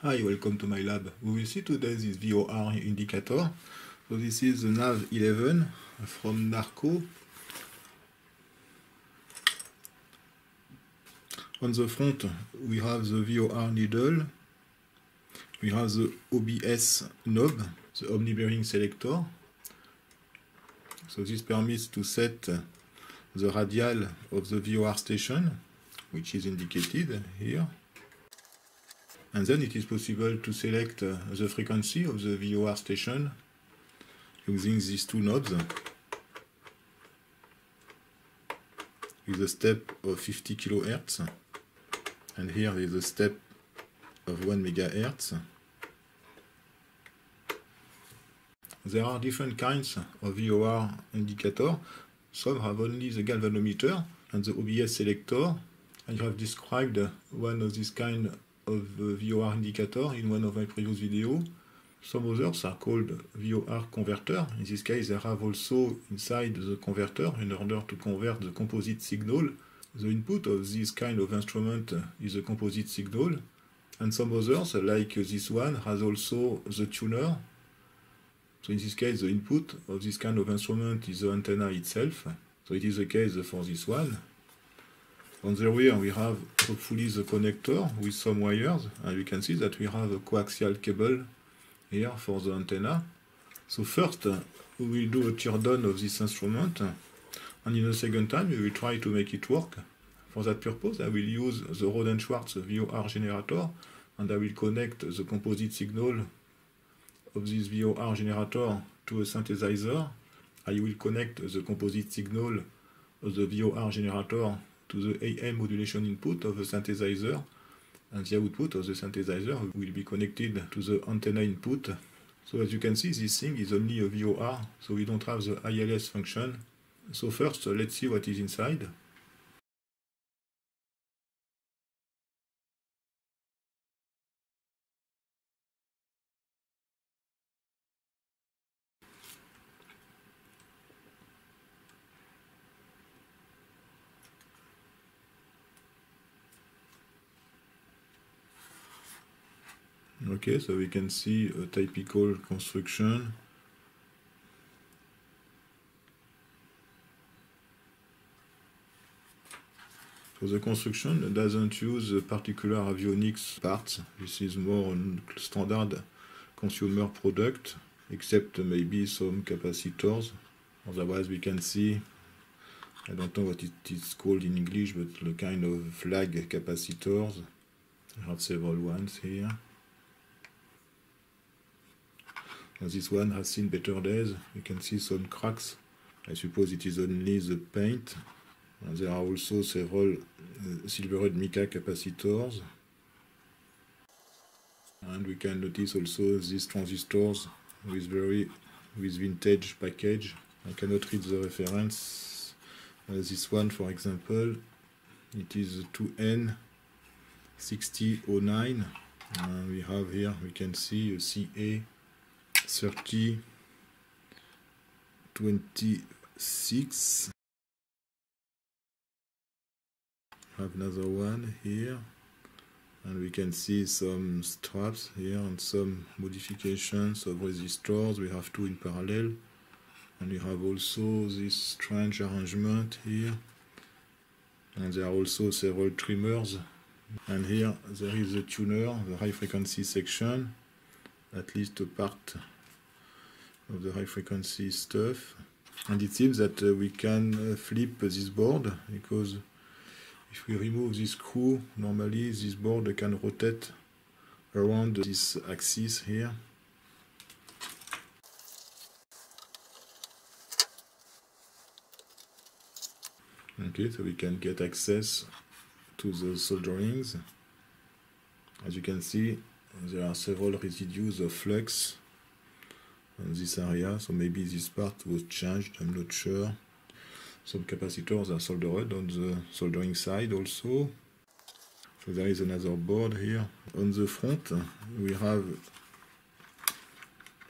Hi, welcome to my lab. We will see today this VOR indicator. So this is the nav 11 from Narco. On the front we have the VOR needle, we have the OBS knob, the omni-bearing selector. So this permits to set the radial of the VOR station, which is indicated here. And then it is possible to select the frequency of the VOR station using these two knobs with a step of 50 kHz, and here is a step of 1 MHz. There are different kinds of VOR indicator. Some have only the galvanometer and the OBS selector. I have described one of these kind of VOR indicator in one of my previous videos. Some others are called VOR converter. In this case, they have also inside the converter, in order to convert the composite signal. The input of this kind of instrument is a composite signal. And some others, like this one, has also the tuner. So in this case, the input of this kind of instrument is the antenna itself. So it is the case for this one. On the rear, we have hopefully the connector with some wires, and we can see that we have a coaxial cable here for the antenna. So first, we will do a teardown of this instrument, and in a second time, we will try to make it work. For that purpose, I will use the Rohde & Schwarz VOR generator, and I will connect the composite signal of this VOR generator to a synthesizer. I will connect the composite signal of the VOR generator to the AM modulation input of the synthesizer, and the output of the synthesizer will be connected to the antenna input. So as you can see, this thing is only a VOR, so we don't have the ILS function. So first, let's see what is inside. Okay, so we can see a typical construction. So the construction doesn't use particular avionics parts. This is more a standard consumer product, except maybe some capacitors. Otherwise we can see, I don't know what it is called in English, but the kind of flag capacitors. I have several ones here. This one has seen better days. You can see some cracks. I suppose it is only the paint. And there are also several silver-red mica capacitors. And we can notice also these transistors with vintage package. I cannot read the reference. This one, for example, it is 2N6009. We have here, we can see a CA3026. Have another one here, and we can see some straps here and some modifications of resistors. We have two in parallel, and we have also this strange arrangement here, and there are also several trimmers. And here there is a tuner, the high frequency section, at least a part of the high frequency stuff. And it seems that we can flip this board, because if we remove this screw, normally this board can rotate around this axis here. Okay, so we can get access to the solderings. As you can see, there are several residues of flux in this area, so maybe this part was changed, I'm not sure. Some capacitors are soldered on the soldering side also. So there is another board here. On the front, we have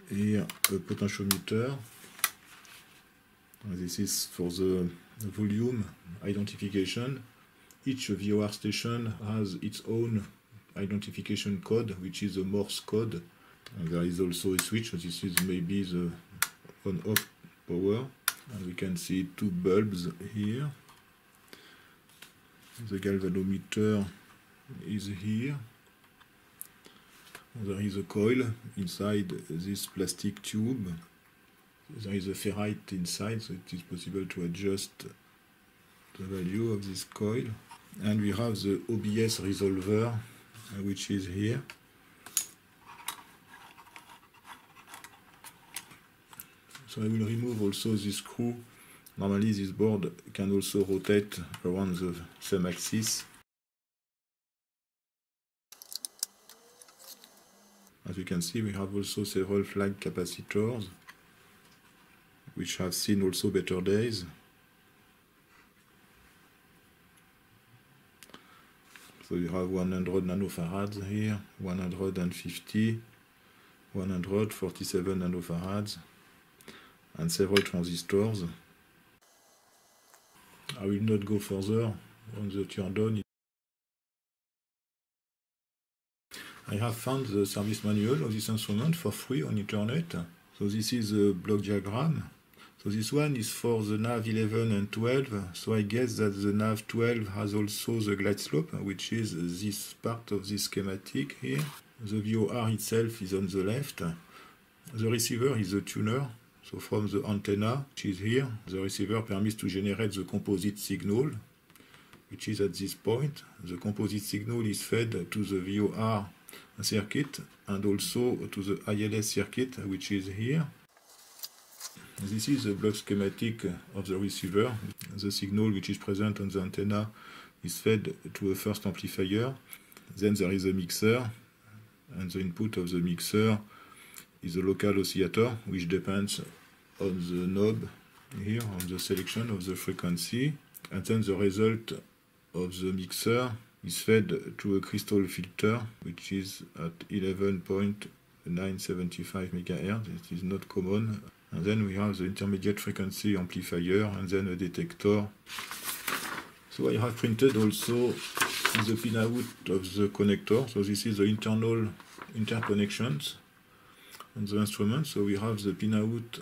here a potentiometer. This is for the volume identification. Each VOR station has its own identification code, which is a Morse code. And there is also a switch, so this is maybe the on-off power. And we can see two bulbs here. The galvanometer is here. There is a coil inside this plastic tube. There is a ferrite inside, so it is possible to adjust the value of this coil. And we have the OBS resolver, which is here. So I will remove also this screw. Normally this board can also rotate around the same axis. As you can see, we have also several flag capacitors, which have seen also better days. So you have 100 nanofarads here, 150, 147 nanofarads, and several transistors. I will not go further on the turn on. I have found the service manual of this instrument for free on internet. So this is a block diagram. So this one is for the nav 11 and 12. So I guess that the nav 12 has also the glide slope, which is this part of this schematic here. The VOR itself is on the left. The receiver is the tuner. So from the antenna, which is here, the receiver permits to generate the composite signal, which is at this point. The composite signal is fed to the VOR circuit and also to the ILS circuit, which is here. This is the block schematic of the receiver. The signal which is present on the antenna is fed to a first amplifier. Then there is a mixer, and the input of the mixer is a local oscillator, which depends on the knob here, on the selection of the frequency. And then the result of the mixer is fed to a crystal filter, which is at 11.975 MHz. It is not common. And then we have the intermediate frequency amplifier and then a detector. So I have printed also the pinout of the connector. So this is the internal interconnections on the instrument. So we have the pinout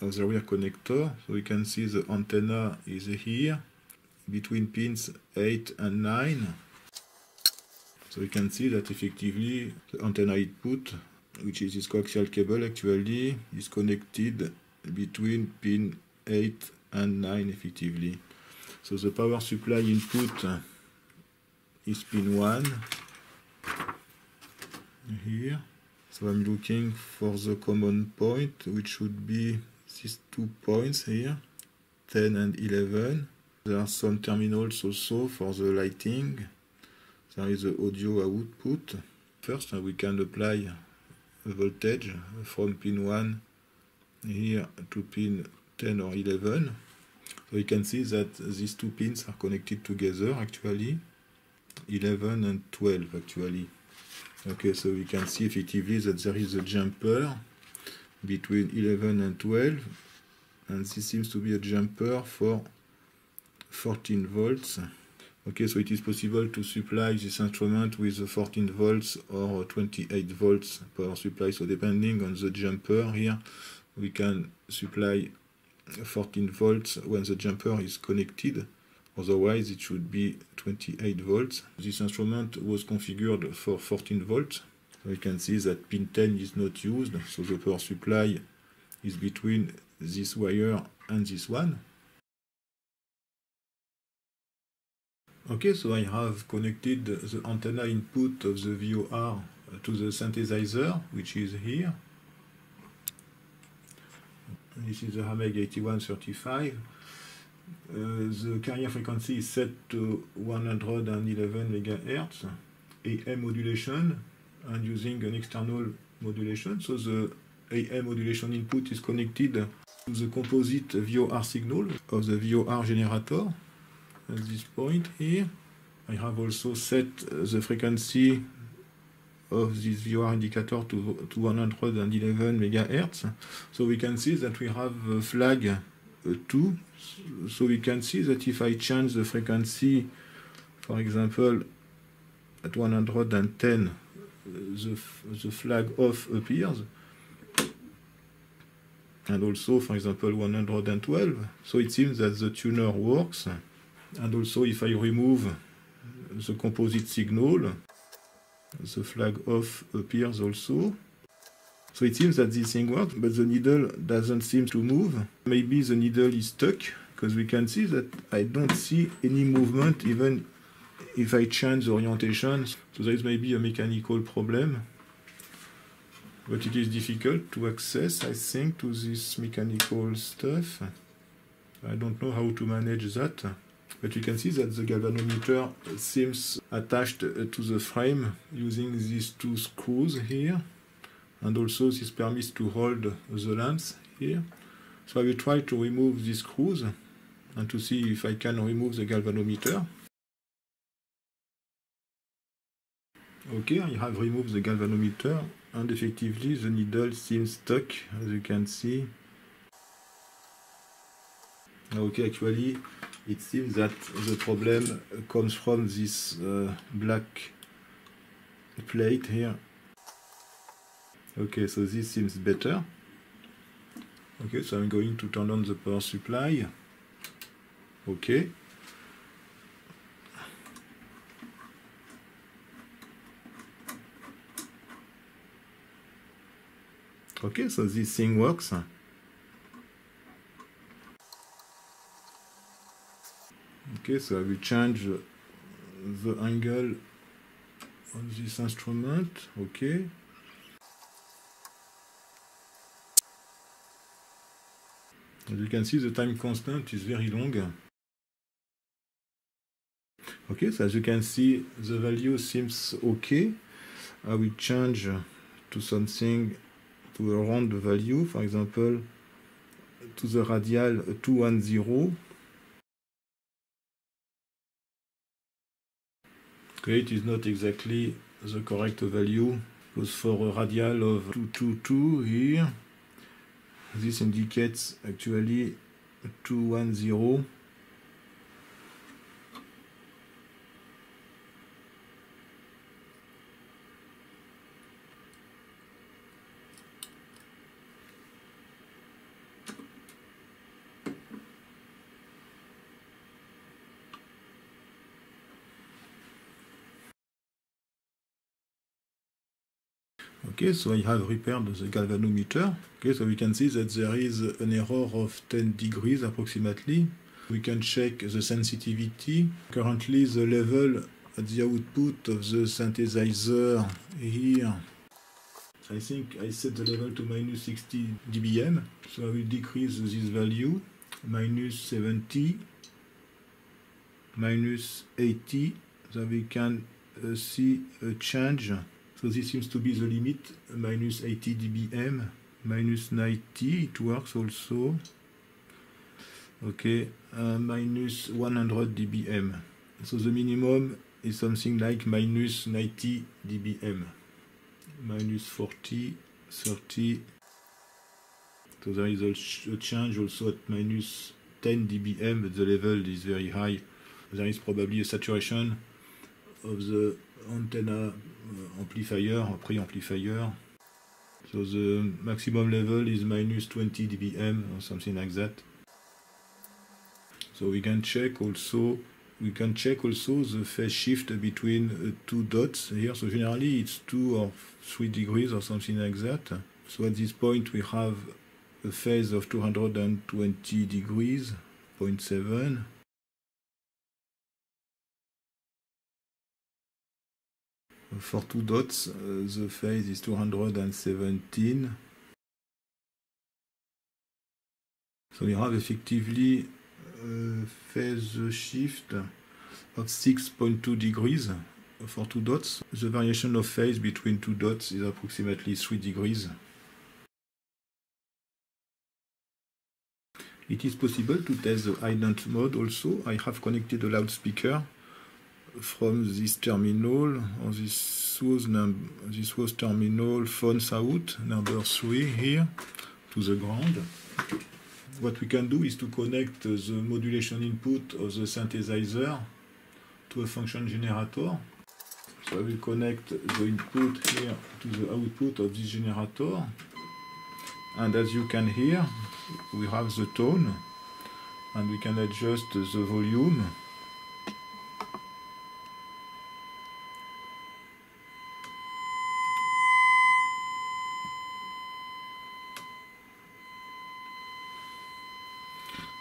of the rear connector. So we can see the antenna is here between pins 8 and 9. So we can see that effectively the antenna input, which is this coaxial cable, actually is connected between pin 8 and 9 effectively. So the power supply input is pin 1 here. So I'm looking for the common point, which should be these 2 points here, 10 and 11. There are some terminals also for the lighting. There is the audio output. First, we can apply a voltage from pin 1 here to pin 10 or 11. So you can see that these 2 pins are connected together actually, 11 and 12 actually. Okay, so we can see effectively that there is a jumper between 11 and 12, and this seems to be a jumper for 14 volts. Okay, so it is possible to supply this instrument with a 14 volts or 28 volts power supply. So depending on the jumper here, we can supply 14 volts when the jumper is connected. Otherwise, it should be 28 volts. This instrument was configured for 14 volts. So you can see that pin 10 is not used. So the power supply is between this wire and this one. Okay, so I have connected the antenna input of the VOR to the synthesizer, which is here. This is the HAMEG 8135. The carrier frequency is set to 111 MHz, AM modulation, and using an external modulation. So the AM modulation input is connected to the composite VOR signal of the VOR generator. At this point here, I have also set the frequency of this VOR indicator to 111 MHz. So we can see that we have flag 2. So we can see that if I change the frequency, for example, at 110 the flag off appears, and also, for example, 112. So it seems that the tuner works. And also, if I remove the composite signal, the flag off appears also. So it seems that this thing works, but the needle doesn't seem to move. Maybe the needle is stuck, because we can see that I don't see any movement even if I change the orientation. So there is maybe a mechanical problem, but it is difficult to access, I think, to this mechanical stuff. I don't know how to manage that, but you can see that the galvanometer seems attached to the frame using these two screws here, and also this permits to hold the lens here. So I will try to remove these screws and to see if I can remove the galvanometer. Okay, I have removed the galvanometer, and effectively the needle seems stuck, as you can see. Okay, actually it seems that the problem comes from this black plate here. Okay, so this seems better. Okay, so I'm going to turn on the power supply. Okay. Okay, so this thing works. Okay, so I will change the angle on this instrument. Okay. As you can see, the time constant is very long. Okay, so as you can see, the value seems okay. I will change to something, to a round value, for example, to the radial 210. Okay, it is not exactly the correct value, because for a radial of 222 here, this indicates actually 210. Okay, so I have repaired the galvanometer. Okay, so we can see that there is an error of 10 degrees approximately. We can check the sensitivity. Currently the level at the output of the synthesizer here, I think I set the level to minus 60 dBm. So I will decrease this value, minus 70, minus 80, so we can see a change. So this seems to be the limit, minus 80 dBm, minus 90, it works also. Okay, minus 100 dBm. So the minimum is something like minus 90 dBm, minus 40, 30. So there is a change also at minus 10 dBm, but the level is very high. There is probably a saturation of the antenna amplifier, pre-amplifier. So the maximum level is minus 20 dBm or something like that. So we can check also the phase shift between two dots here. So generally it's 2 or 3 degrees or something like that. So at this point we have a phase of 220 degrees, 0.7. For 2 dots, the phase is 217. So we have effectively a phase shift of 6.2 degrees for 2 dots. The variation of phase between 2 dots is approximately 3 degrees. It is possible to test the ident mode also. I have connected a loudspeaker from this terminal, or this was terminal phones out, number 3 here, to the ground. What we can do is to connect the modulation input of the synthesizer to a function generator. I will connect the input here to the output of this generator, and as you can hear, we have the tone, and we can adjust the volume.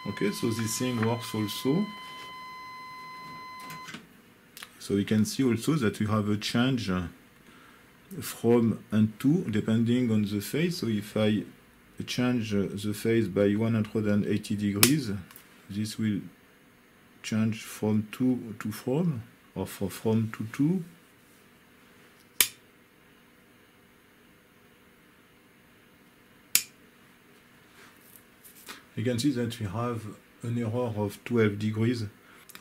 Okay, so this thing works also. So you can see also that we have a change from and to depending on the phase. So if I change the phase by 180 degrees, this will change from to from, or from to. You can see that we have an error of 12 degrees.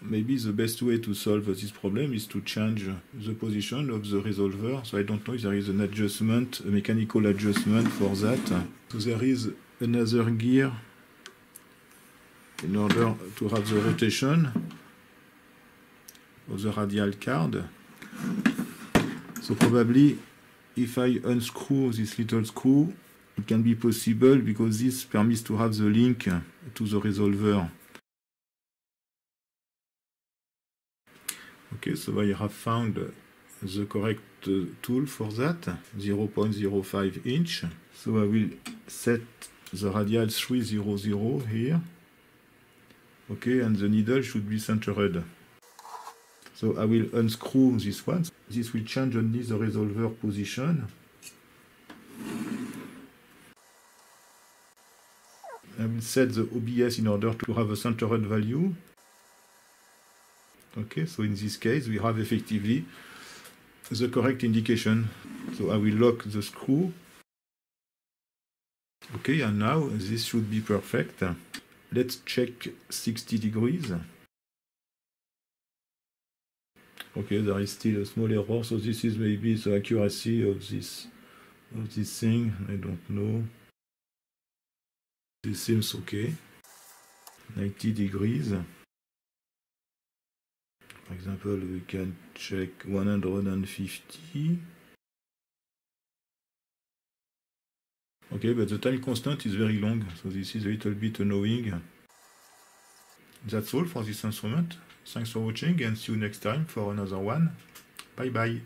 Maybe the best way to solve this problem is to change the position of the resolver. So I don't know if there is an adjustment, a mechanical adjustment for that. So there is another gear in order to have the rotation of the radial card. So probably if I unscrew this little screw, it can be possible because this permits to have the link to the resolver. Okay, so I have found the correct tool for that, 0.05 inch. So I will set the radial 300 here. Okay, and the needle should be centered. So I will unscrew this one. This will change only the resolver position. I will set the OBS in order to have a centered value. Okay, so in this case, we have effectively the correct indication. So I will lock the screw. Okay, and now this should be perfect. Let's check 60 degrees. Okay, there is still a small error, so this is maybe the accuracy of this thing. I don't know. This seems okay. 90 degrees. For example, we can check 150. Okay, but the time constant is very long, so this is a little bit annoying. That's all for this instrument. Thanks for watching and see you next time for another one. Bye bye.